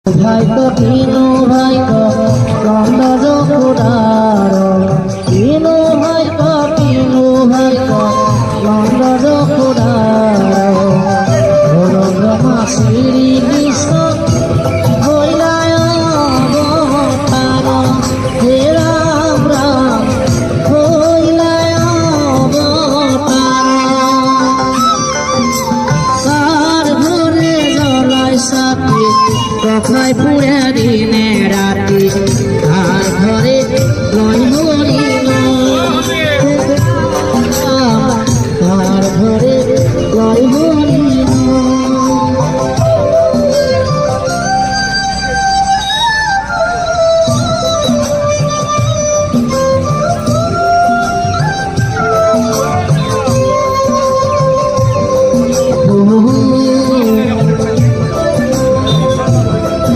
ভাই তো কিনু ভাই তো চন্দ্র খুদার কিনু ভাই তো চন্দ্র খুদার মা শ্রী কৃষ্ণ হইলায় অবতার হে রাম রাম হইলায় অবতার কার ঘরে জ্বলায় সাথী কথায় পুরে দিনে রাতি